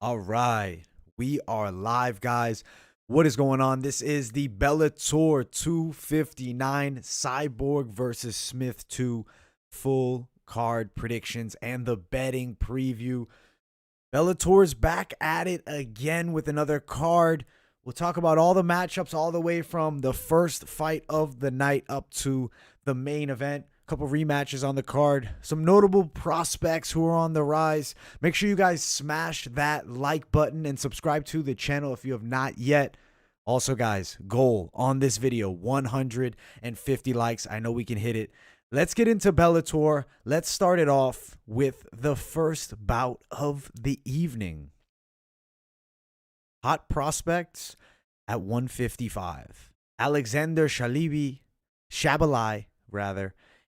All right, we are live, guys. What is going on? This is the Bellator 259 Cyborg versus Smith 2 full card predictions and the betting preview. Bellator's back at it again with another card. We'll talk about all the matchups all the way from the first fight of the night up to the main event. Couple rematches on the card, some notable prospects who are on the rise. Make sure you guys smash that like button and subscribe to the channel if you have not yet. Also, guys, goal on this video, 150 likes. I know we can hit it. Let's get into Bellator. Let's start it off with the first bout of the evening. Hot prospects at 155. Alexander Shabliy,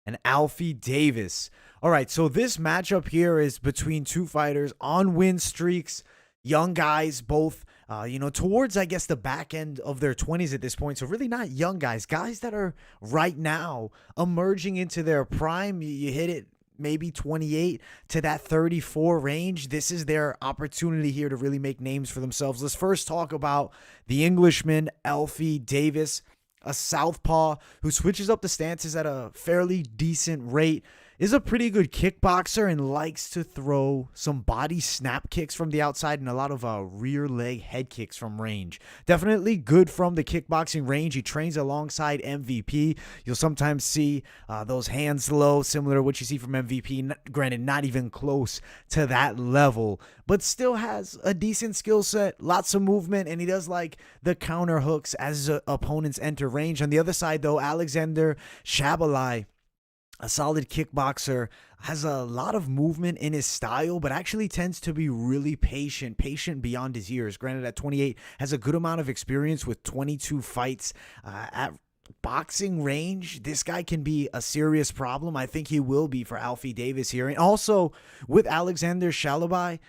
and Alfie Davis. All right, so this matchup here is between two fighters on win streaks, young guys, both, towards, I guess, the back end of their 20s at this point. So really not young guys that are right now emerging into their prime. You hit it maybe 28 to that 34 range. This is their opportunity here to really make names for themselves. Let's first talk about the Englishman, Alfie Davis, a southpaw who switches up the stances at a fairly decent rate, is a pretty good kickboxer and likes to throw some body snap kicks from the outside and a lot of rear leg head kicks from range. Definitely good from the kickboxing range. He trains alongside MVP. You'll sometimes see those hands low, similar to what you see from MVP. Granted, not even close to that level, but still has a decent skill set, lots of movement, and he does like the counter hooks as opponents enter range. On the other side, though, Alexander Shabliy, a solid kickboxer, has a lot of movement in his style, but actually tends to be really patient beyond his years. Granted, at 28, has a good amount of experience with 22 fights at boxing range. This guy can be a serious problem. I think he will be for Alfie Davis here. And also, with Alexander Shabliy,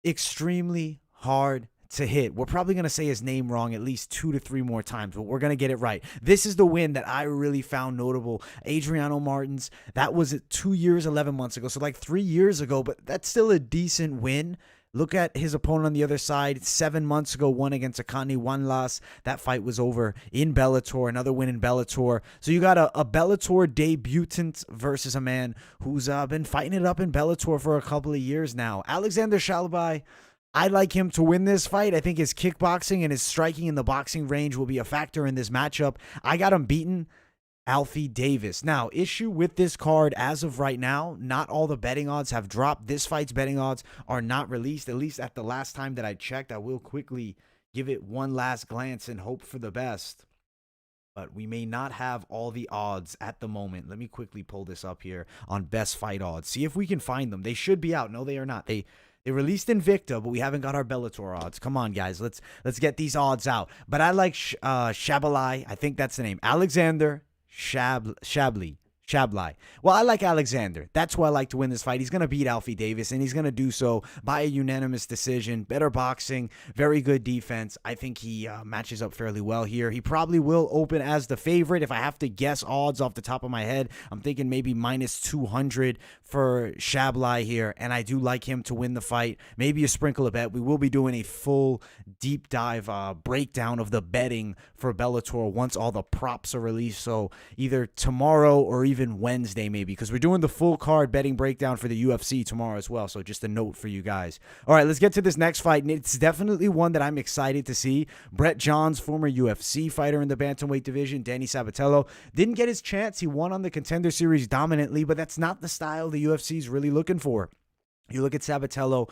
extremely hard to hit. We're probably going to say his name wrong at least 2 to 3 more times, but we're going to get it right. This is the win that I really found notable. Adriano Martins, that was 2 years, 11 months ago, so like 3 years ago, but that's still a decent win. Look at his opponent on the other side. 7 months ago, won against Akani, one loss. That fight was over in Bellator. Another win in Bellator. So you got a Bellator debutant versus a man who's been fighting it up in Bellator for a couple of years now. Alexander Shabliy, I like him to win this fight. I think his kickboxing and his striking in the boxing range will be a factor in this matchup. I got him beaten. Alfie Davis. Now, issue with this card as of right now, not all the betting odds have dropped. This fight's betting odds are not released, at least at the last time that I checked. I will quickly give it one last glance and hope for the best. But we may not have all the odds at the moment. Let me quickly pull this up here on best fight odds. See if we can find them. They should be out. No, they are not. They released Invicta, but we haven't got our Bellator odds. Come on, guys. Let's get these odds out. But I like Shabliy. I think that's the name. Alexander Shabliy. Well, I like Alexander. That's why I like to win this fight. He's going to beat Alfie Davis, and he's going to do so by a unanimous decision. Better boxing, very good defense. I think he matches up fairly well here. He probably will open as the favorite. If I have to guess odds off the top of my head, I'm thinking maybe minus 200 for Shabliy here, and I do like him to win the fight. Maybe a sprinkle a bet. We will be doing a full deep dive breakdown of the betting for Bellator once all the props are released, so either tomorrow or even Wednesday maybe, because we're doing the full card betting breakdown for the UFC tomorrow as well, so just a note for you guys. All right, let's get to this next fight, and it's definitely one that I'm excited to see. Brett Johns, former UFC fighter in the bantamweight division, Danny Sabatello, didn't get his chance. He won on the Contender Series dominantly, but that's not the style the UFC is really looking for. You look at Sabatello,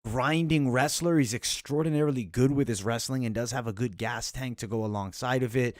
grinding wrestler. He's extraordinarily good with his wrestling and does have a good gas tank to go alongside of it.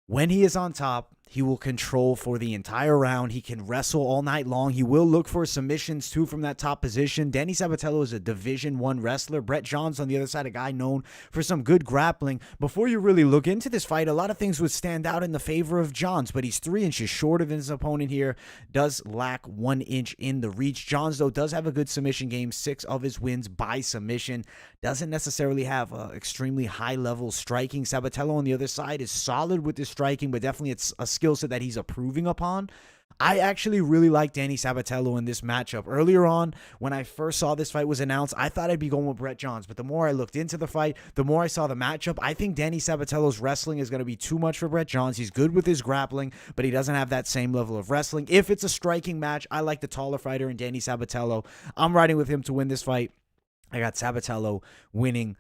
When he is on top, he will control for the entire round. He can wrestle all night long. He will look for submissions, too, from that top position. Danny Sabatello is a Division I wrestler. Brett Johns, on the other side, a guy known for some good grappling. Before you really look into this fight, a lot of things would stand out in the favor of Johns, but he's 3 inches shorter than his opponent here. Does lack 1 inch in the reach. Johns, though, does have a good submission game. 6 of his wins by submission. Doesn't necessarily have extremely high-level striking. Sabatello, on the other side, is solid with his striking, but definitely it's a skill set that he's improving upon. I actually really like Danny Sabatello in this matchup. Earlier on, when I first saw this fight was announced, I thought I'd be going with Brett Johns. But the more I looked into the fight, the more I saw the matchup. I think Danny Sabatello's wrestling is going to be too much for Brett Johns. He's good with his grappling, but he doesn't have that same level of wrestling. If it's a striking match, I like the taller fighter in Danny Sabatello. I'm riding with him to win this fight. I got Sabatello winning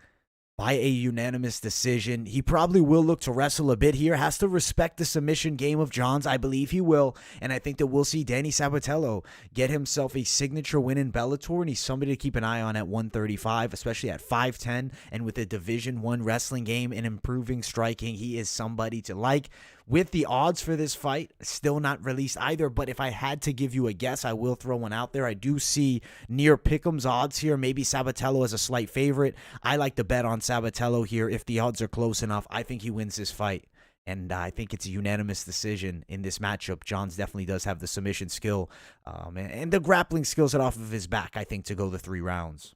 by a unanimous decision. He probably will look to wrestle a bit here, has to respect the submission game of Johns. I believe he will, and I think that we'll see Danny Sabatello get himself a signature win in Bellator, and he's somebody to keep an eye on at 135, especially at 5'10", and with a Division I wrestling game and improving striking, he is somebody to like. With the odds for this fight still not released either, but if I had to give you a guess, I will throw one out there. I do see near Pick'em's odds here. Maybe Sabatello as a slight favorite. I like to bet on Sabatello here. If the odds are close enough, I think he wins this fight. And I think it's a unanimous decision in this matchup. Johns definitely does have the submission skill and the grappling skills that off of his back, I think, to go the 3 rounds.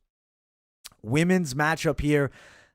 Women's matchup here.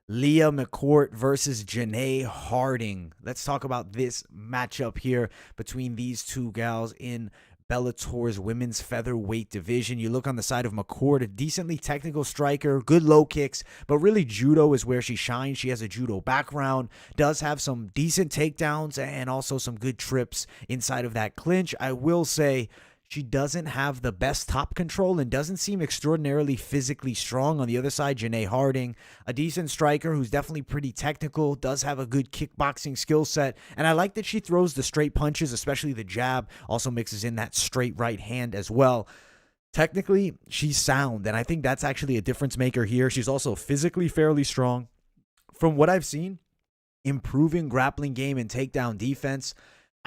Leah McCourt versus Janay Harding. Let's talk about this matchup here between these two gals in Bellator's women's featherweight division. You look on the side of McCourt, a decently technical striker, good low kicks, but really judo is where she shines. She has a judo background, does have some decent takedowns, and also some good trips inside of that clinch. I will say she doesn't have the best top control and doesn't seem extraordinarily physically strong. On the other side, Janay Harding, a decent striker who's definitely pretty technical, does have a good kickboxing skill set, and I like that she throws the straight punches, especially the jab, also mixes in that straight right hand as well. Technically, she's sound, and I think that's actually a difference maker here. She's also physically fairly strong. From what I've seen, improving grappling game and takedown defense.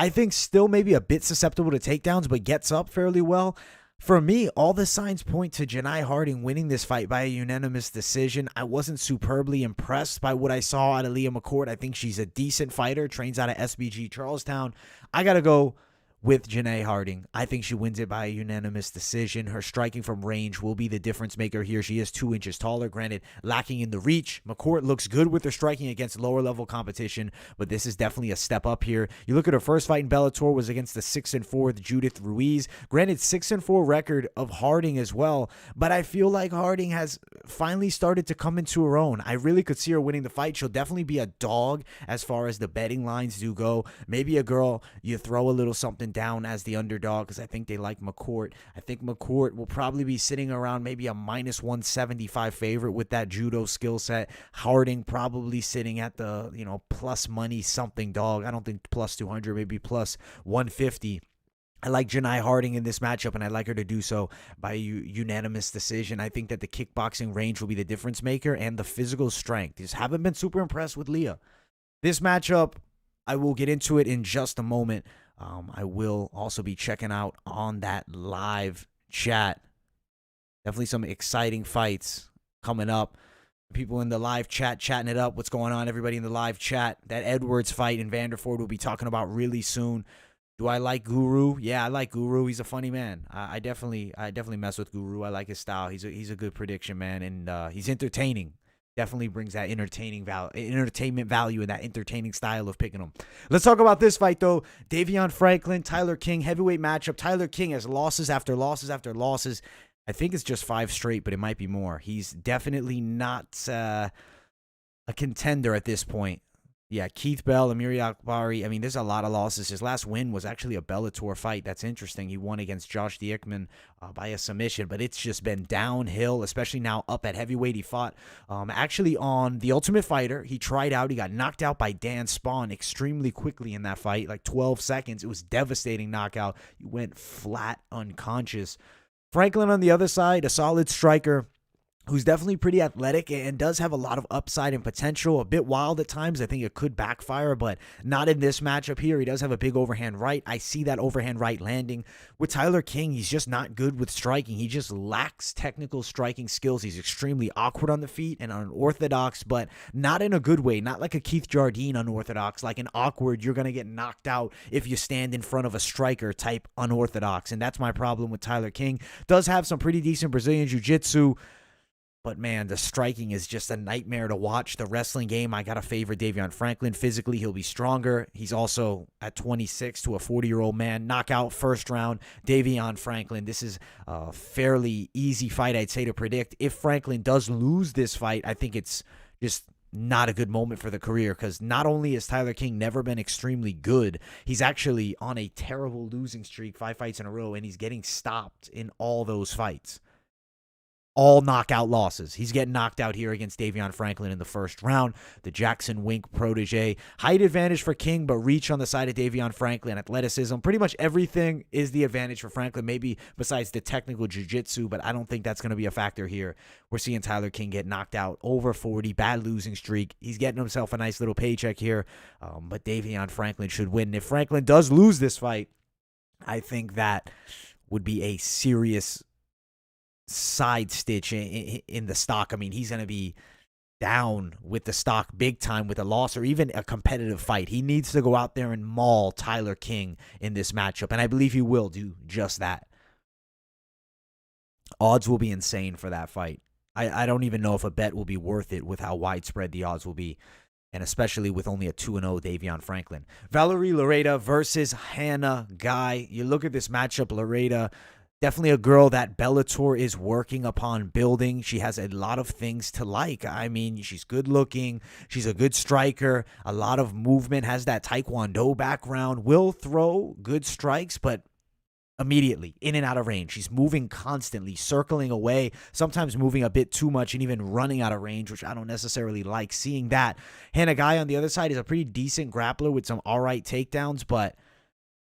I think still maybe a bit susceptible to takedowns, but gets up fairly well. For me, all the signs point to Janay Harding winning this fight by a unanimous decision. I wasn't superbly impressed by what I saw out of Leah McCourt. I think she's a decent fighter, trains out of SBG Charlestown. I got to go with Janay Harding. I think she wins it by a unanimous decision. Her striking from range will be the difference maker here. She is 2 inches taller, granted lacking in the reach. McCourt looks good with her striking against lower level competition, but this is definitely a step up here. You look at her first fight in Bellator was against the 6-4 Judith Ruiz. Granted 6-4 record of Harding as well, but I feel like Harding has finally started to come into her own. I really could see her winning the fight. She'll definitely be a dog as far as the betting lines do go. Maybe a girl you throw a little something down as the underdog because I think they like McCourt. I think McCourt will probably be sitting around maybe a -175 favorite with that judo skill set. Harding probably sitting at the, plus money something dog. I don't think plus 200, maybe plus 150. I like Janay Harding in this matchup, and I like her to do so by unanimous decision. I think that the kickboxing range will be the difference maker and the physical strength. Just haven't been super impressed with Leah. This matchup, I will get into it in just a moment. I will also be checking out on that live chat. Definitely some exciting fights coming up. People in the live chat chatting it up. What's going on, everybody in the live chat? That Edwards fight in Vanderford we'll be talking about really soon. Do I like Guru? Yeah, I like Guru. He's a funny man. I definitely mess with Guru. I like his style. He's a good prediction man, and he's entertaining. Definitely brings that entertainment value and that entertaining style of picking him. Let's talk about this fight, though. Davion Franklin, Tyler King, heavyweight matchup. Tyler King has losses after losses after losses. I think it's just 5 straight, but it might be more. He's definitely not a contender at this point. Yeah, Keith Bell, Amiri Akbari. I mean, there's a lot of losses. His last win was actually a Bellator fight. That's interesting. He won against Josh Diekman by a submission, but it's just been downhill, especially now up at heavyweight. He fought actually on The Ultimate Fighter. He tried out. He got knocked out by Dan Spawn extremely quickly in that fight, like 12 seconds. It was devastating knockout. He went flat unconscious. Franklin on the other side, a solid striker who's definitely pretty athletic and does have a lot of upside and potential. A bit wild at times. I think it could backfire, but not in this matchup here. He does have a big overhand right. I see that overhand right landing. With Tyler King, he's just not good with striking. He just lacks technical striking skills. He's extremely awkward on the feet and unorthodox, but not in a good way. Not like a Keith Jardine unorthodox, like an awkward, you're going to get knocked out if you stand in front of a striker type unorthodox. And that's my problem with Tyler King. Does have some pretty decent Brazilian jiu-jitsu. But, man, the striking is just a nightmare to watch. The wrestling game, I got to favor Davion Franklin. Physically, he'll be stronger. He's also at 26 to a 40-year-old man. Knockout first round, Davion Franklin. This is a fairly easy fight, I'd say, to predict. If Franklin does lose this fight, I think it's just not a good moment for the career, because not only has Tyler King never been extremely good, he's actually on a terrible losing streak, 5 fights in a row, and he's getting stopped in all those fights. All knockout losses. He's getting knocked out here against Davion Franklin in the first round. The Jackson Wink protege. Height advantage for King, but reach on the side of Davion Franklin. Athleticism. Pretty much everything is the advantage for Franklin, maybe besides the technical jiu-jitsu, but I don't think that's going to be a factor here. We're seeing Tyler King get knocked out over 40. Bad losing streak. He's getting himself a nice little paycheck here, but Davion Franklin should win. If Franklin does lose this fight, I think that would be a serious side stitch in the stock. I mean, he's going to be down with the stock big time with a loss or even a competitive fight. He needs to go out there and maul Tyler King in this matchup, and I believe he will do just that. Odds will be insane for that fight. I don't even know if a bet will be worth it with how widespread the odds will be, and especially with only a 2-0 Davion Franklin. Valerie Loureda versus Hannah Guy. You look at this matchup, Loureda, definitely a girl that Bellator is working upon building. She has a lot of things to like. I mean, she's good looking. She's a good striker. A lot of movement. Has that Taekwondo background. Will throw good strikes, but immediately in and out of range. She's moving constantly, circling away, sometimes moving a bit too much and even running out of range, which I don't necessarily like seeing that. Hannah Guy on the other side is a pretty decent grappler with some all right takedowns, but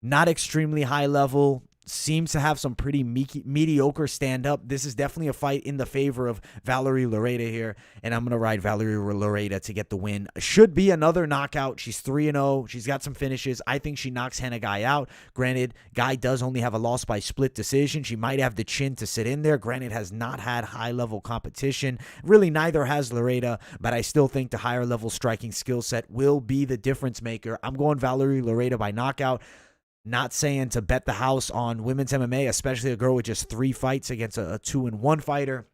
not extremely high level. Seems to have some pretty mediocre stand-up. This is definitely a fight in the favor of Valerie Loureda here, and I'm going to ride Valerie Loureda to get the win. Should be another knockout. She's 3-0. She's got some finishes. I think she knocks Hannah Guy out. Granted, Guy does only have a loss by split decision. She might have the chin to sit in there. Granted, has not had high-level competition. Really, neither has Loureda, but I still think the higher-level striking skill set will be the difference maker. I'm going Valerie Loureda by knockout. Not saying to bet the house on women's MMA, especially a girl with just 3 fights against a 2-1 fighter.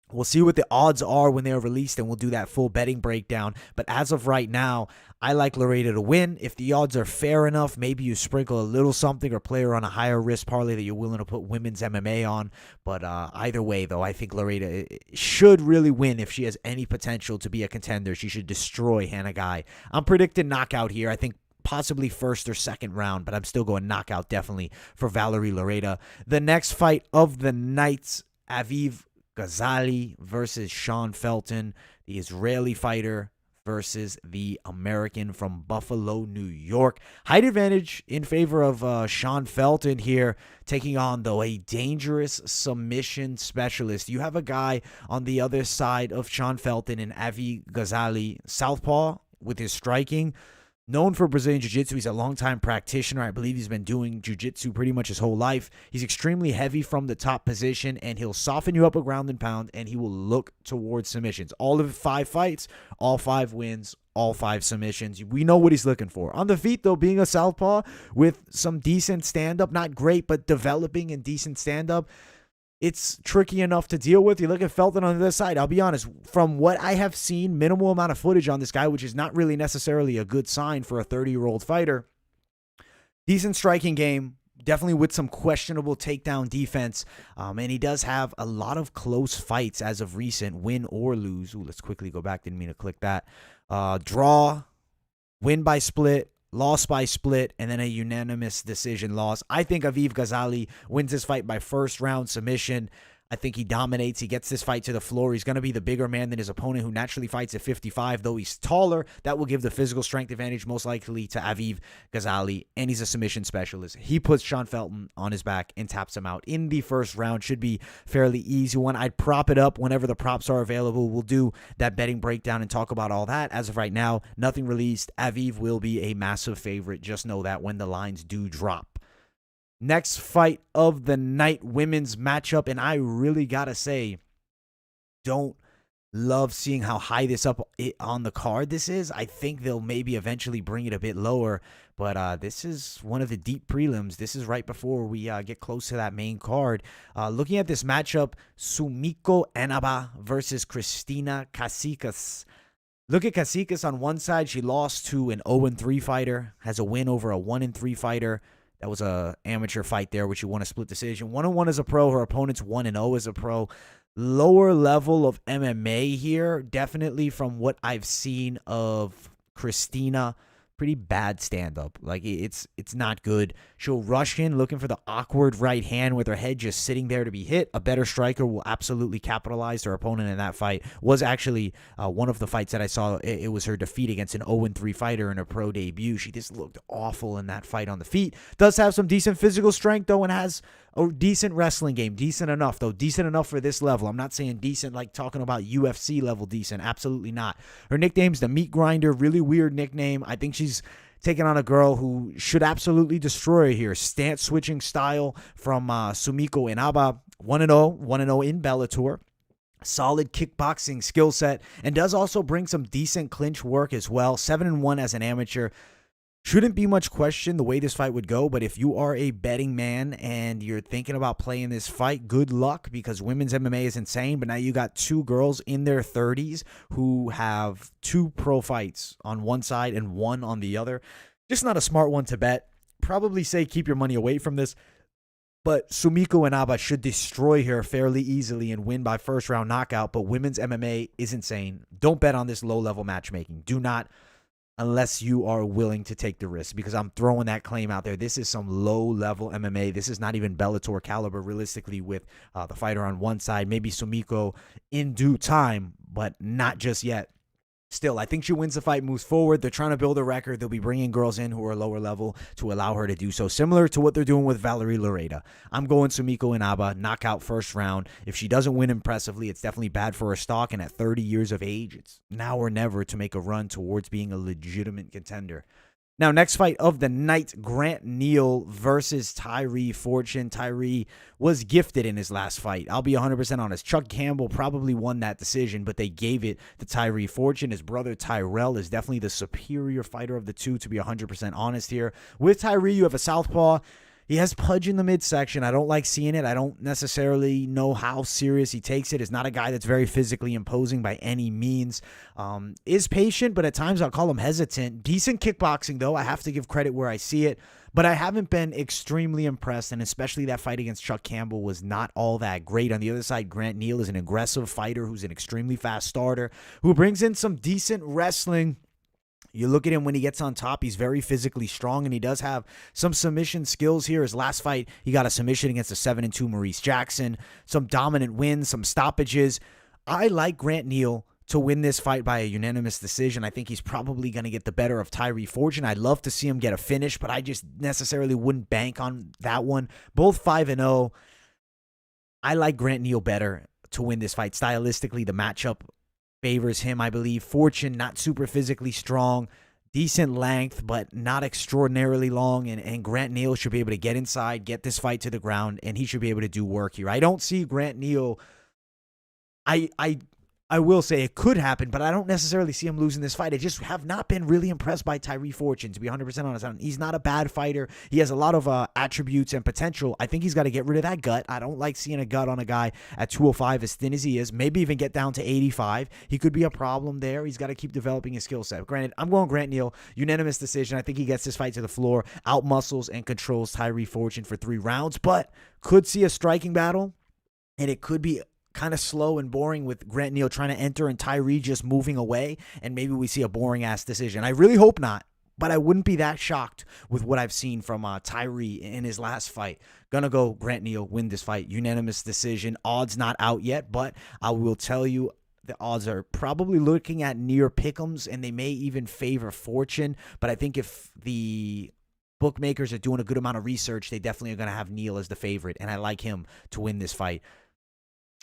We'll see what the odds are when they are released, and we'll do that full betting breakdown. But as of right now, I like Loureda to win. If the odds are fair enough, maybe you sprinkle a little something or play her on a higher risk parlay that you're willing to put women's MMA on. But either way, though, I think Loureda should really win if she has any potential to be a contender. She should destroy Hannah Guy. I'm predicting knockout here. I think possibly first or second round, but I'm still going knockout definitely for Valerie Loureda. The next fight of the night, Aviv Gozali versus Sean Felton, the Israeli fighter versus the American from Buffalo, New York. Height advantage in favor of Sean Felton here, taking on, though, a dangerous submission specialist. You have a guy on the other side of Sean Felton and Aviv Gozali, southpaw with his striking. Known for Brazilian Jiu-Jitsu, he's a longtime practitioner. I believe he's been doing Jiu-Jitsu pretty much his whole life. He's extremely heavy from the top position, and he'll soften you up a ground and pound, and he will look towards submissions. All of 5 fights, all 5 wins, all 5 submissions. We know what he's looking for. On the feet, though, being a southpaw with some decent stand-up, not great, but developing and decent stand-up, it's tricky enough to deal with. You look at Felton on the other side. I'll be honest, from what I have seen, minimal amount of footage on this guy, which is not really necessarily a good sign for a 30-year-old fighter. Decent striking game, definitely with some questionable takedown defense. And he does have a lot of close fights as of recent, win or lose. Ooh, let's quickly go back. Didn't mean to click that. Draw, win by split, loss by split, and then a unanimous decision loss. I think Aviv Gozali wins this fight by first round submission. I think he dominates. He gets this fight to the floor. He's going to be the bigger man than his opponent, who naturally fights at 55. Though he's taller, that will give the physical strength advantage most likely to Aviv Gozali, and he's a submission specialist. He puts Sean Felton on his back and taps him out in the first round. Should be fairly easy one. I'd prop it up whenever the props are available. We'll do that betting breakdown and talk about all that. As of right now, nothing released. Aviv will be a massive favorite. Just know that when the lines do drop. Next fight of the night, women's matchup, and I really gotta say, don't Love seeing how high this up on the card this is. I think they'll maybe eventually bring it a bit lower, but this is one of the deep prelims. This is right before we get close to that main card. Looking at this matchup, Sumiko Inaba versus Kristina Katsikis. Look at Katsikis on one side. She lost to an 0-3 fighter, has a win over a 1-3 fighter. That was a amateur fight there, which she won a split decision. 1-1 as a pro. Her opponent's 1-0 as a pro. Lower level of MMA here, definitely from what I've seen of Kristina. Pretty bad stand-up. Like, it's not good. She'll rush in looking for the awkward right hand with her head just sitting there to be hit. A better striker will absolutely capitalize. Her opponent in that fight was actually one of the fights that I saw. It was her defeat against an 0-3 fighter in her pro debut. She just looked awful in that fight on the feet. Does have some decent physical strength, though, and has a decent wrestling game. Decent enough, though. Decent enough for this level. I'm not saying decent like talking about UFC level decent. Absolutely not. Her nickname's the Meat Grinder. Really weird nickname. I think she's taking on a girl who should absolutely destroy her here. Stance switching style from Sumiko Inaba. 1-0. 1-0 in Bellator. Solid kickboxing skill set. And does also bring some decent clinch work as well. 7-1 as an amateur. Shouldn't be much question the way this fight would go, but if you are a betting man and you're thinking about playing this fight, good luck, because women's MMA is insane, but now you got two girls in their 30s who have two pro fights on one side and one on the other. Just not a smart one to bet. Probably say keep your money away from this, but Sumiko Inaba should destroy her fairly easily and win by first round knockout, but women's MMA is insane. Don't bet on this low-level matchmaking. Do not, unless you are willing to take the risk, because I'm throwing that claim out there. This is some low-level MMA. This is not even Bellator caliber, realistically, with the fighter on one side. Maybe Sumiko in due time, but not just yet. Still, I think she wins the fight, moves forward. They're trying to build a record. They'll be bringing girls in who are lower level to allow her to do so, similar to what they're doing with Valerie Loureda. I'm going Sumiko Inaba, knockout first round. If she doesn't win impressively, it's definitely bad for her stock, and at 30 years of age, it's now or never to make a run towards being a legitimate contender. Now, next fight of the night, Grant Neal versus Tyree Fortune. Tyree was gifted in his last fight. I'll be 100% honest. Chuck Campbell probably won that decision, but they gave it to Tyree Fortune. His brother Tyrell is definitely the superior fighter of the two, to be 100% honest here. With Tyree, you have a southpaw. He has pudge in the midsection. I don't like seeing it. I don't necessarily know how serious he takes it. He's not a guy that's very physically imposing by any means. Is patient, but at times I'll call him hesitant. Decent kickboxing, though. I have to give credit where I see it. But I haven't been extremely impressed, and especially that fight against Chuck Campbell was not all that great. On the other side, Grant Neal is an aggressive fighter who's an extremely fast starter, who brings in some decent wrestling. You look at him when he gets on top, he's very physically strong, and he does have some submission skills here. His last fight, he got a submission against a 7-2 Maurice Jackson, some dominant wins, some stoppages. I like Grant Neal to win this fight by a unanimous decision. I think he's probably going to get the better of Tyree Fortune. I'd love to see him get a finish, but I just necessarily wouldn't bank on that one. Both 5-0. I like Grant Neal better to win this fight. Stylistically, the matchup favors him, I believe. Fortune, not super physically strong, decent length, but not extraordinarily long. And Grant Neal should be able to get inside, get this fight to the ground, and he should be able to do work here. I don't see Grant Neal. I will say it could happen, but I don't necessarily see him losing this fight. I just have not been really impressed by Tyree Fortune, to be 100% honest. He's not a bad fighter. He has a lot of attributes and potential. I think he's got to get rid of that gut. I don't like seeing a gut on a guy at 205 as thin as he is. Maybe even get down to 85. He could be a problem there. He's got to keep developing his skill set. Granted, I'm going Grant Neal. Unanimous decision. I think he gets this fight to the floor, out-muscles and controls Tyree Fortune for 3 rounds, but could see a striking battle, and it could be kind of slow and boring with Grant Neal trying to enter and Tyree just moving away, and maybe we see a boring-ass decision. I really hope not, but I wouldn't be that shocked with what I've seen from Tyree in his last fight. Gonna go Grant Neal, win this fight. Unanimous decision. Odds not out yet, but I will tell you the odds are probably looking at near pick'ems, and they may even favor Fortune, but I think if the bookmakers are doing a good amount of research, they definitely are going to have Neal as the favorite, and I like him to win this fight.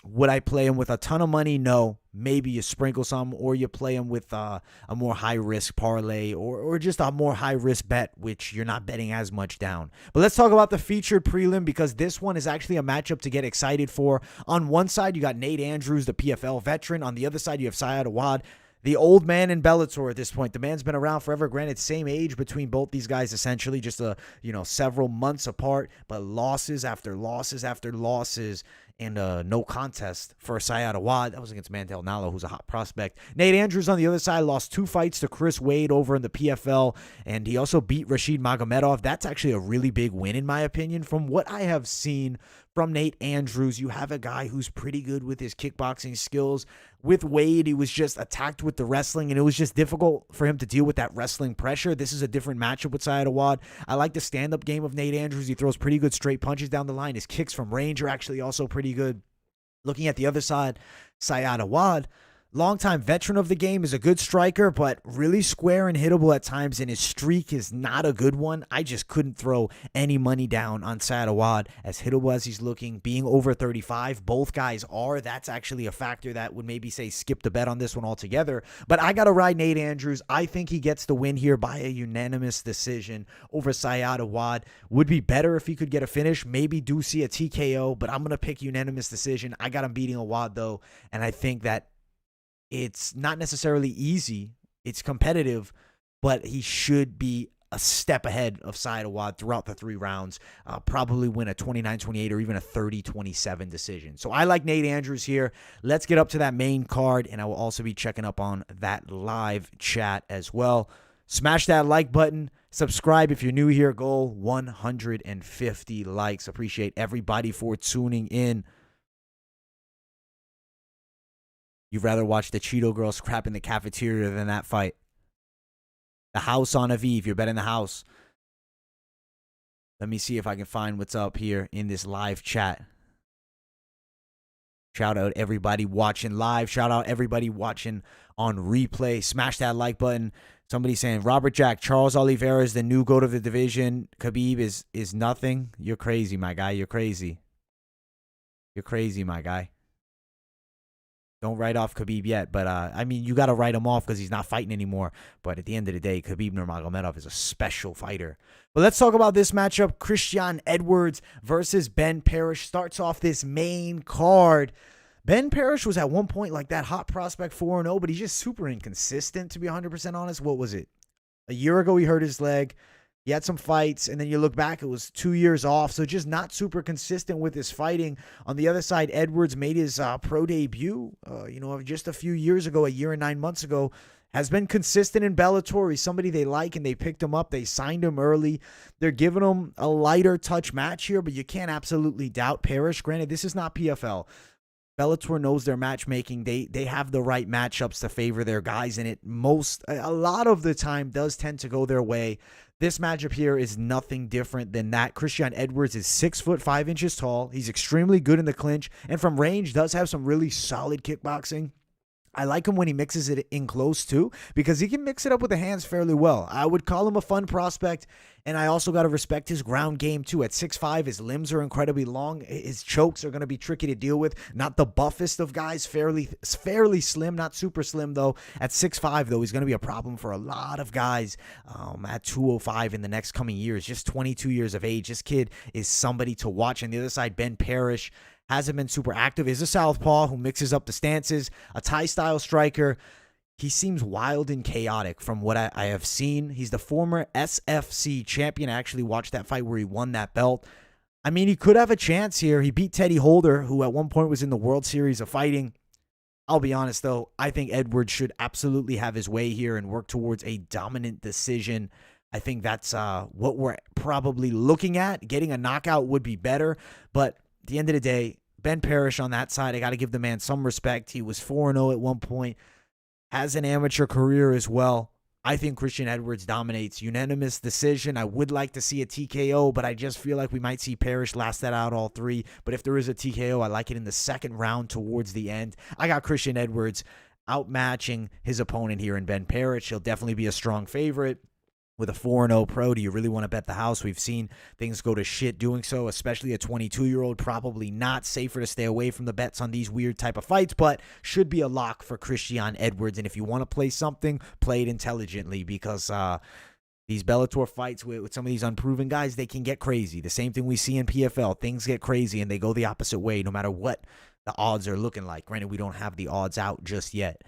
Would I play him with a ton of money? No. Maybe you sprinkle some, or you play him with a more high-risk parlay, or just a more high-risk bet, which you're not betting as much down. But let's talk about the featured prelim, because this one is actually a matchup to get excited for. On one side, you got Nate Andrews, the PFL veteran. On the other side, you have Saad Awad, the old man in Bellator at this point. The man's been around forever. Granted, same age between both these guys, essentially, just several months apart, but losses after losses after losses. And no contest for Saad Awad. That was against Mantel Nalo, who's a hot prospect. Nate Andrews on the other side lost 2 fights to Chris Wade over in the PFL, and he also beat Rashid Magomedov. That's actually a really big win, in my opinion. From what I have seen from Nate Andrews, you have a guy who's pretty good with his kickboxing skills. With Wade, he was just attacked with the wrestling, and it was just difficult for him to deal with that wrestling pressure. This is a different matchup with Saad Awad. I like the stand-up game of Nate Andrews. He throws pretty good straight punches down the line. His kicks from range are actually also pretty good. Looking at the other side, Saad Awad, longtime veteran of the game, is a good striker, but really square and hittable at times, and his streak is not a good one. I just couldn't throw any money down on Saad Awad, as hittable as he's looking, being over 35. Both guys are. That's actually a factor that would maybe say skip the bet on this one altogether. But I got to ride Nate Andrews. I think he gets the win here by a unanimous decision over Saad Awad. Would be better if he could get a finish. Maybe do see a TKO, but I'm going to pick unanimous decision. I got him beating Awad, though, and I think that it's not necessarily easy. It's competitive, but he should be a step ahead of Saad Awad throughout the 3 rounds. Probably win a 29-28 or even a 30-27 decision. So I like Nate Andrews here. Let's get up to that main card, and I will also be checking up on that live chat as well. Smash that like button. Subscribe if you're new here. Goal 150 likes. Appreciate everybody for tuning in. You'd rather watch the Cheeto girls crap in the cafeteria than that fight. The house on Aviv. You're betting the house. Let me see if I can find what's up here in this live chat. Shout out everybody watching live. Shout out everybody watching on replay. Smash that like button. Somebody saying, Robert Jack, Charles Oliveira is the new GOAT of the division. Khabib is nothing. You're crazy, my guy. You're crazy. You're crazy, my guy. Don't write off Khabib yet, but I mean, you got to write him off because he's not fighting anymore. But at the end of the day, Khabib Nurmagomedov is a special fighter. But let's talk about this matchup. Christian Edwards versus Ben Parrish starts off this main card. Ben Parrish was at one point like that hot prospect 4-0, but he's just super inconsistent, to be 100% honest. What was it? A year ago, he hurt his leg. He had some fights, and then you look back, it was 2 years off, so just not super consistent with his fighting. On the other side, Edwards made his pro debut, just a few years ago, a year and 9 months ago. Has been consistent in Bellator. He's somebody they like, and they picked him up. They signed him early. They're giving him a lighter touch match here, but you can't absolutely doubt Parrish. Granted, this is not PFL. Bellator knows their matchmaking. They have the right matchups to favor their guys, and a lot of the time does tend to go their way. This matchup here is nothing different than that. Christian Edwards is 6'5" tall. He's extremely good in the clinch, and from range does have some really solid kickboxing. I like him when he mixes it in close too, because he can mix it up with the hands fairly well. I would call him a fun prospect, and I also got to respect his ground game too. At 6'5", his limbs are incredibly long. His chokes are going to be tricky to deal with. Not the buffest of guys, fairly slim, not super slim though. At 6'5", though, he's going to be a problem for a lot of guys at 205 in the next coming years. Just 22 years of age. This kid is somebody to watch. On the other side, Ben Parrish hasn't been super active. Is a southpaw who mixes up the stances, a Thai-style striker. He seems wild and chaotic from what I have seen. He's the former SFC champion. I actually watched that fight where he won that belt. I mean, he could have a chance here. He beat Teddy Holder, who at one point was in the World Series of Fighting. I'll be honest, though. I think Edwards should absolutely have his way here and work towards a dominant decision. I think that's what we're probably looking at. Getting a knockout would be better, but at the end of the day, Ben Parrish on that side, I got to give the man some respect. He was 4-0 at one point, has an amateur career as well. I think Christian Edwards dominates. Unanimous decision. I would like to see a TKO, but I just feel like we might see Parrish last that out all 3. But if there is a TKO, I like it in the second round towards the end. I got Christian Edwards outmatching his opponent here in Ben Parrish. He'll definitely be a strong favorite. with a 4-0 pro, do you really want to bet the house? We've seen things go to shit doing so, especially a 22-year-old. Probably not. Safer to stay away from the bets on these weird type of fights, but should be a lock for Christian Edwards. And if you want to play something, play it intelligently, because these Bellator fights with some of these unproven guys, they can get crazy. The same thing we see in PFL. Things get crazy and they go the opposite way no matter what the odds are looking like. Granted, we don't have the odds out just yet.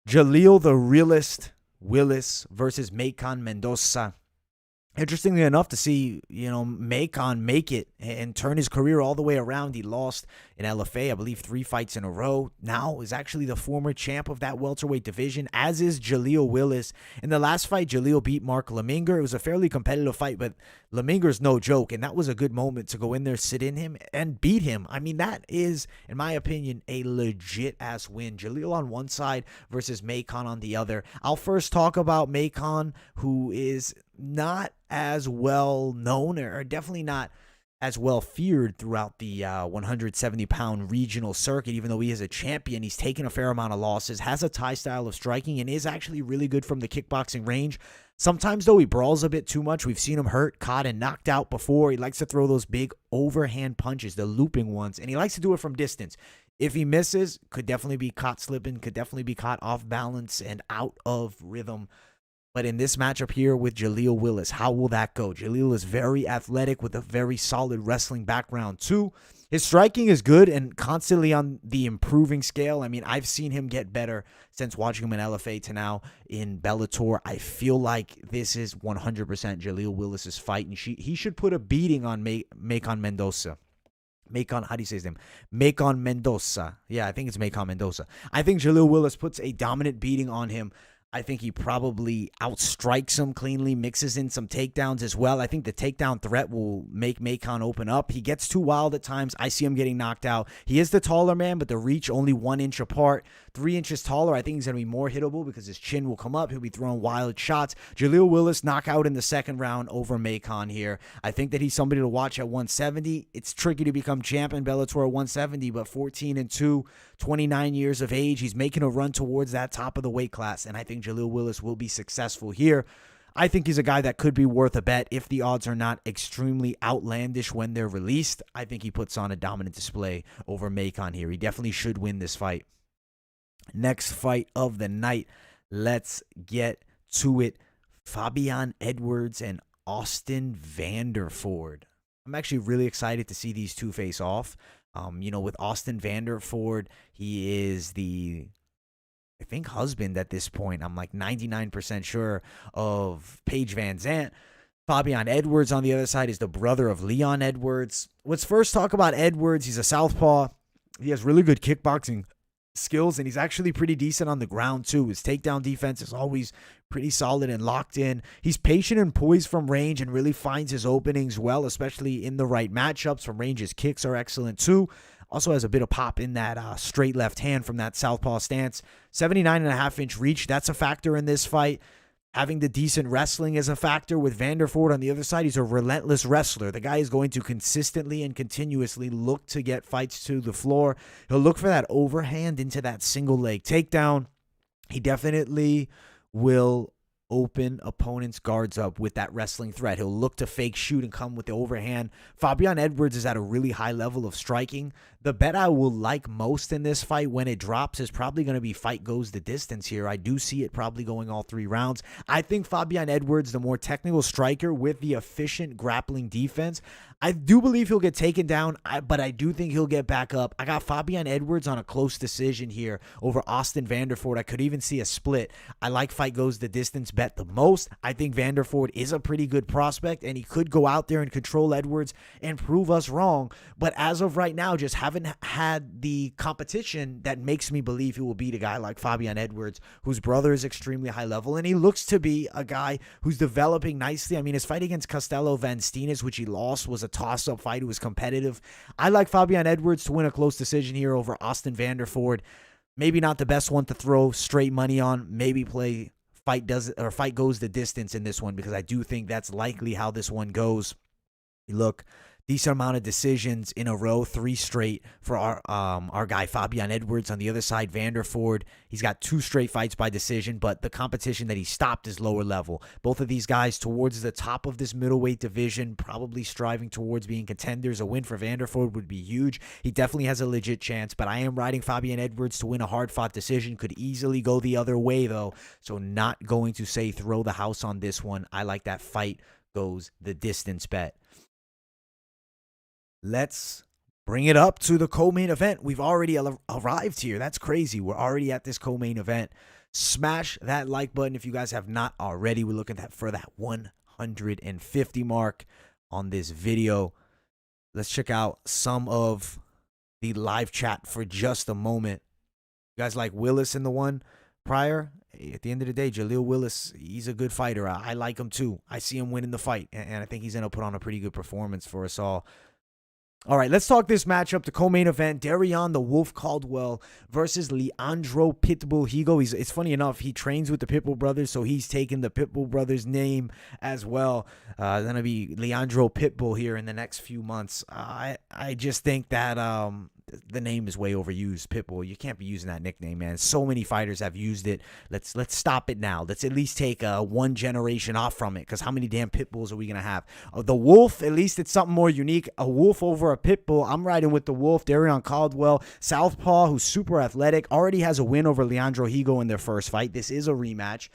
Jaleel the realist Willis versus Macon Mendoza. Interestingly enough, to see, Macon make it and turn his career all the way around. He lost in LFA, I believe, 3 fights in a row. Now is actually the former champ of that welterweight division, as is Jaleel Willis. In the last fight, Jaleel beat Mark Leminger. It was a fairly competitive fight, but Leminger's no joke, and that was a good moment to go in there, sit in him, and beat him. I mean, that is, in my opinion, a legit-ass win. Jaleel on one side versus Macon on the other. I'll first talk about Macon, who is not as well known, or definitely not as well feared throughout the 170-pound regional circuit. Even though he is a champion, he's taken a fair amount of losses, has a Thai style of striking, and is actually really good from the kickboxing range. Sometimes, though, he brawls a bit too much. We've seen him hurt, caught, and knocked out before. He likes to throw those big overhand punches, the looping ones, and he likes to do it from distance. If he misses, could definitely be caught slipping, could definitely be caught off balance and out of rhythm. But in this matchup here with Jaleel Willis, how will that go? Jaleel is very athletic with a very solid wrestling background too. His striking is good and constantly on the improving scale. I mean, I've seen him get better since watching him in LFA to now in Bellator. I feel like this is 100% Jaleel Willis's fight, and he should put a beating on Macon Mendoza. Macon, how do you say his name? Macon Mendoza. Yeah, I think it's Macon Mendoza. I think Jaleel Willis puts a dominant beating on him. I think he probably outstrikes him cleanly, mixes in some takedowns as well. I think the takedown threat will make Macon open up. He gets too wild at times. I see him getting knocked out. He is the taller man, but the reach only 1 inch apart. 3 inches taller, I think he's going to be more hittable because his chin will come up. He'll be throwing wild shots. Jaleel Willis knockout in the second round over Macon here. I think that he's somebody to watch at 170. It's tricky to become champ in Bellator at 170, but 14-2, 29 years of age. He's making a run towards that top of the weight class, and I think Jaleel Willis will be successful here. I think he's a guy that could be worth a bet if the odds are not extremely outlandish when they're released. I think he puts on a dominant display over Macon here. He definitely should win this fight. Next fight of the night, let's get to it. Fabian Edwards and Austin Vanderford. I'm actually really excited to see these two face off. With Austin Vanderford, he is the, I think, husband at this point. I'm like 99% sure of Paige Van Zandt. Fabian Edwards on the other side is the brother of Leon Edwards. Let's first talk about Edwards. He's a southpaw. He has really good kickboxing skills, and he's actually pretty decent on the ground too. His takedown defense is always pretty solid and locked in. He's patient and poised from range and really finds his openings well, especially in the right matchups. From range, his kicks are excellent too. Also has a bit of pop in that straight left hand from that southpaw stance. 79.5-inch reach, that's a factor in this fight. Having the decent wrestling is a factor with Vanderford on the other side. He's a relentless wrestler. The guy is going to consistently and continuously look to get fights to the floor. He'll look for that overhand into that single leg takedown. He definitely will open opponents' guards up with that wrestling threat. He'll look to fake shoot and come with the overhand. Fabian Edwards is at a really high level of striking. The bet I will like most in this fight when it drops is probably going to be fight goes the distance here. I do see it probably going all 3 rounds. I think Fabian Edwards, the more technical striker with the efficient grappling defense, I do believe he'll get taken down, but I do think he'll get back up. I got Fabian Edwards on a close decision here over Austin Vanderford. I could even see a split. I like fight goes the distance bet the most. I think Vanderford is a pretty good prospect, and he could go out there and control Edwards and prove us wrong. But as of right now, just haven't had the competition that makes me believe he will beat a guy like Fabian Edwards, whose brother is extremely high level, and he looks to be a guy who's developing nicely. I mean, his fight against Costello Van Steenis, which he lost, was a toss-up fight. It was competitive. I like Fabian Edwards to win a close decision here over Austin Vanderford. Maybe not the best one to throw straight money on. Maybe play fight goes the distance in this one, because I do think that's likely how this one goes. You look decent amount of decisions in a row, 3 straight for our guy Fabian Edwards. On the other side, Vanderford, he's got 2 straight fights by decision, but the competition that he stopped is lower level. Both of these guys towards the top of this middleweight division, probably striving towards being contenders. A win for Vanderford would be huge. He definitely has a legit chance, but I am riding Fabian Edwards to win a hard-fought decision. Could easily go the other way, though, so not going to say throw the house on this one. I like that fight goes the distance bet. Let's bring it up to the co-main event. We've already arrived here. That's crazy. We're already at this co-main event. Smash that like button if you guys have not already. We're looking for that 150 mark on this video. Let's check out some of the live chat for just a moment. You guys like Willis in the one prior? At the end of the day, Jaleel Willis, he's a good fighter. I like him too. I see him winning the fight, and I think he's going to put on a pretty good performance for us all. All right, let's talk this matchup, the co-main event. Darrion, the Wolf Caldwell versus Leandro Pitbull Higo. It's funny enough, he trains with the Pitbull brothers, so he's taken the Pitbull brothers' name as well. Going to be Leandro Pitbull here in the next few months. I just think that the name is way overused, Pitbull. You can't be using that nickname, man. So many fighters have used it. Let's stop it now. Let's at least take one generation off from it, because how many damn Pitbulls are we going to have? The Wolf, at least it's something more unique. A Wolf over a Pitbull. I'm riding with the Wolf. Darrion Caldwell, southpaw, who's super athletic, already has a win over Leandro Higo in their first fight. This is a rematch.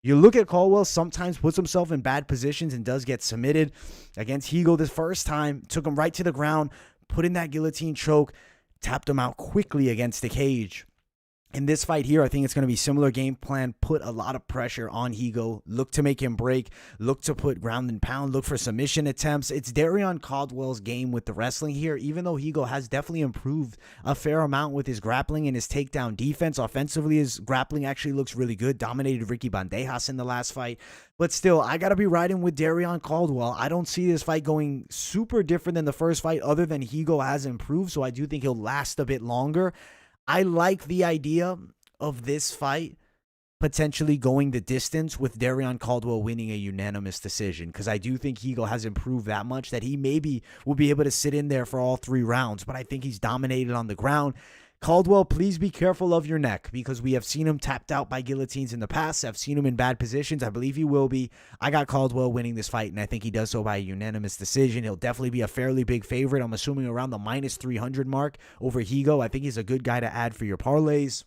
You look at Caldwell, sometimes puts himself in bad positions and does get submitted. Against Higo this first time, took him right to the ground, put in that guillotine choke, tapped him out quickly against the cage. In this fight here, I think it's going to be similar game plan. Put a lot of pressure on Higo. Look to make him break. Look to put ground and pound. Look for submission attempts. It's Darrion Caldwell's game with the wrestling here, even though Higo has definitely improved a fair amount with his grappling and his takedown defense. Offensively, his grappling actually looks really good. Dominated Ricky Bandejas in the last fight. But still, I got to be riding with Darrion Caldwell. I don't see this fight going super different than the first fight, other than Higo has improved, so I do think he'll last a bit longer. I like the idea of this fight potentially going the distance with Darrion Caldwell winning a unanimous decision, because I do think Higo has improved that much that he maybe will be able to sit in there for all 3 rounds, but I think he's dominated on the ground. Caldwell, please be careful of your neck, because we have seen him tapped out by guillotines in the past. I've seen him in bad positions. I believe he will be. I got Caldwell winning this fight, and I think he does so by a unanimous decision. He'll definitely be a fairly big favorite. I'm assuming around the minus 300 mark over Higo. I think he's a good guy to add for your parlays.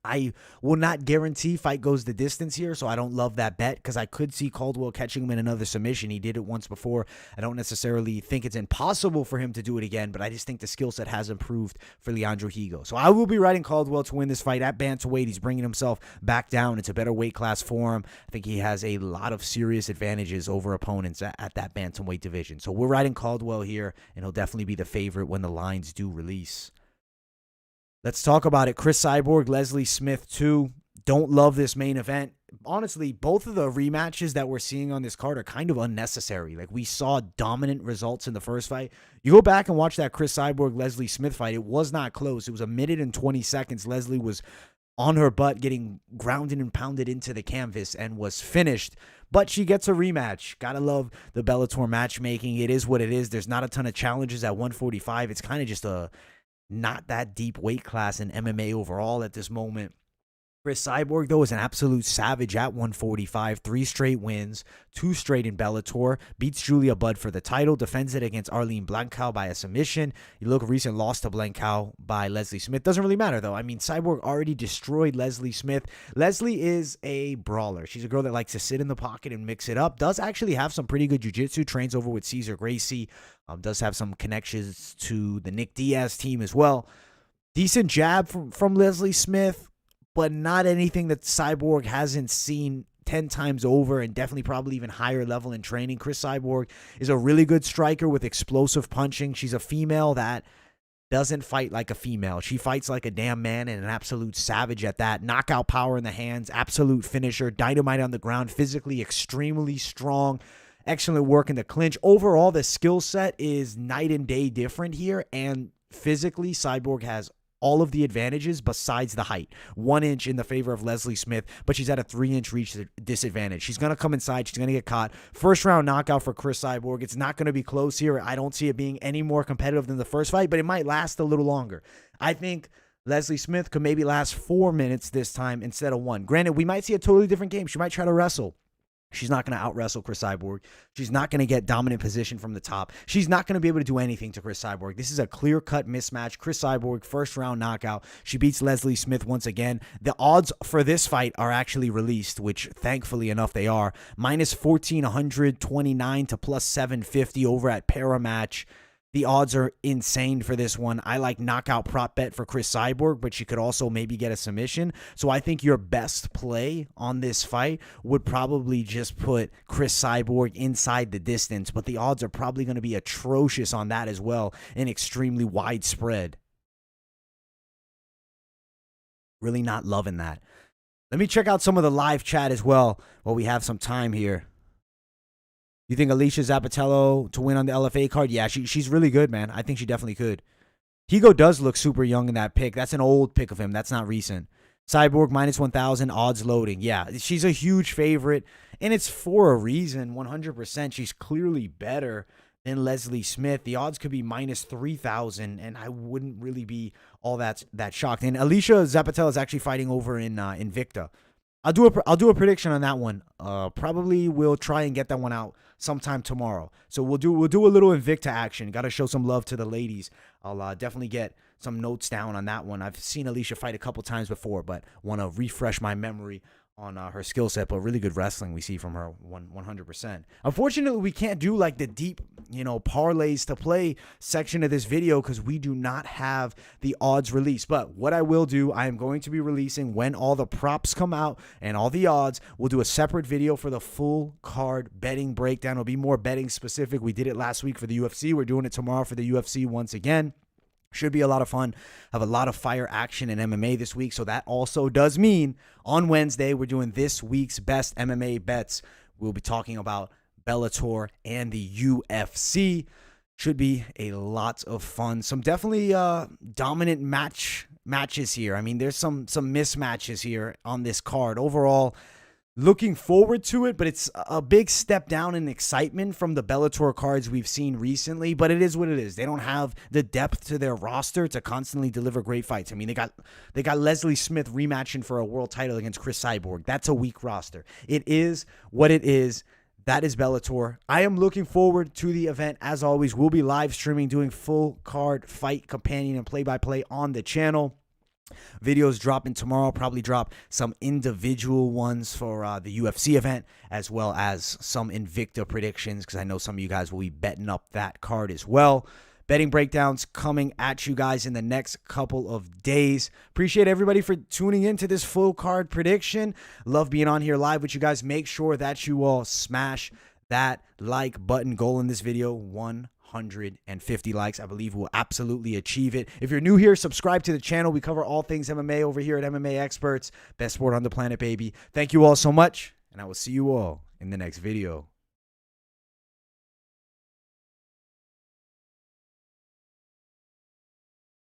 I will not guarantee fight goes the distance here, so I don't love that bet, because I could see Caldwell catching him in another submission. He did it once before. I don't necessarily think it's impossible for him to do it again, but I just think the skill set has improved for Leandro Higo. So I will be riding Caldwell to win this fight at bantamweight. He's bringing himself back down. It's a better weight class for him. I think he has a lot of serious advantages over opponents at that bantamweight division. So we're riding Caldwell here, and he'll definitely be the favorite when the lines do release. Let's talk about it. Cris Cyborg, Leslie Smith 2. Don't love this main event. Honestly, both of the rematches that we're seeing on this card are kind of unnecessary. Like, we saw dominant results in the first fight. You go back and watch that Cris Cyborg, Leslie Smith fight. It was not close. It was 1 minute and 20 seconds. Leslie was on her butt, getting grounded and pounded into the canvas, and was finished. But she gets a rematch. Gotta love the Bellator matchmaking. It is what it is. There's not a ton of challenges at 145. It's kind of just a not that deep weight class in MMA overall at this moment. Cris Cyborg, though, is an absolute savage at 145. 3 straight wins, 2 straight in Bellator. Beats Julia Budd for the title. Defends it against Arlene Blancow by a submission. You look, recent loss to Blancow by Leslie Smith. Doesn't really matter, though. I mean, Cyborg already destroyed Leslie Smith. Leslie is a brawler. She's a girl that likes to sit in the pocket and mix it up. Does actually have some pretty good jiu-jitsu. Trains over with Cesar Gracie. Does have some connections to the Nick Diaz team as well. Decent jab from Leslie Smith, but not anything that Cyborg hasn't seen 10 times over, and definitely probably even higher level in training. Cris Cyborg is a really good striker with explosive punching. She's a female that doesn't fight like a female. She fights like a damn man, and an absolute savage at that. Knockout power in the hands, absolute finisher, dynamite on the ground, physically extremely strong. Excellent work in the clinch. Overall, the skill set is night and day different here, and physically, Cyborg has all of the advantages besides the height. 1 inch in the favor of Leslie Smith, but she's at a 3-inch reach disadvantage. She's going to come inside. She's going to get caught. First round knockout for Cris Cyborg. It's not going to be close here. I don't see it being any more competitive than the first fight, but it might last a little longer. I think Leslie Smith could maybe last 4 minutes this time instead of 1. Granted, we might see a totally different game. She might try to wrestle. She's not going to out-wrestle Cris Cyborg. She's not going to get dominant position from the top. She's not going to be able to do anything to Cris Cyborg. This is a clear-cut mismatch. Cris Cyborg, first-round knockout. She beats Leslie Smith once again. The odds for this fight are actually released, which thankfully enough they are. Minus 1,429 to plus 750 over at Paramatch. The odds are insane for this one. I like knockout prop bet for Cris Cyborg, but she could also maybe get a submission. So I think your best play on this fight would probably just put Cris Cyborg inside the distance, but the odds are probably going to be atrocious on that as well, and extremely widespread. Really not loving that. Let me check out some of the live chat as well while we have some time here. You think Alicia Sabatello to win on the LFA card? Yeah, she's really good, man. I think she definitely could. Higo does look super young in that pick. That's an old pick of him. That's not recent. Cyborg minus 1,000, odds loading. Yeah, she's a huge favorite, and it's for a reason. 100%. She's clearly better than Leslie Smith. The odds could be minus 3,000, and I wouldn't really be all that shocked. And Alicia Zapatello is actually fighting over in Invicta. I'll do a prediction on that one. Probably we'll try and get that one out sometime tomorrow. So we'll do a little Invicta action. Got to show some love to the ladies. I'll definitely get some notes down on that one. I've seen Alicia fight a couple times before, but want to refresh my memory on her skill set. But really good wrestling we see from her 100%. Unfortunately, we can't do like the deep, parlays to play section of this video because we do not have the odds released. But what I will do, I am going to be releasing when all the props come out and all the odds. We'll do a separate video for the full card betting breakdown. It'll be more betting specific. We did it last week for the UFC. We're doing it tomorrow for the UFC once again. Should be a lot of fun. Have a lot of fire action in MMA this week. So that also does mean on Wednesday, we're doing this week's best MMA bets. We'll be talking about Bellator and the UFC. Should be a lot of fun. Some definitely dominant matches here. I mean, there's some mismatches here on this card. Overall, looking forward to it, but it's a big step down in excitement from the Bellator cards we've seen recently, but it is what it is. They don't have the depth to their roster to constantly deliver great fights. I mean, they got Leslie Smith rematching for a world title against Cris Cyborg. That's a weak roster. It is what it is. That is Bellator. I am looking forward to the event. As always, we'll be live streaming, doing full card fight companion and play-by-play on the channel. Videos dropping tomorrow. Probably drop some individual ones for the UFC event, as well as some Invicta predictions, because I know some of you guys will be betting up that card as well. Betting breakdowns coming at you guys in the next couple of days. Appreciate everybody for tuning in to this full card prediction. Love being on here live with you guys. Make sure that you all smash that like button. Goal in this video, 150 likes. I believe we'll absolutely achieve it. If you're new here, subscribe to the channel. We cover all things MMA over here at MMA Experts. Best sport on the planet, baby. Thank you all so much, and I will see you all in the next video.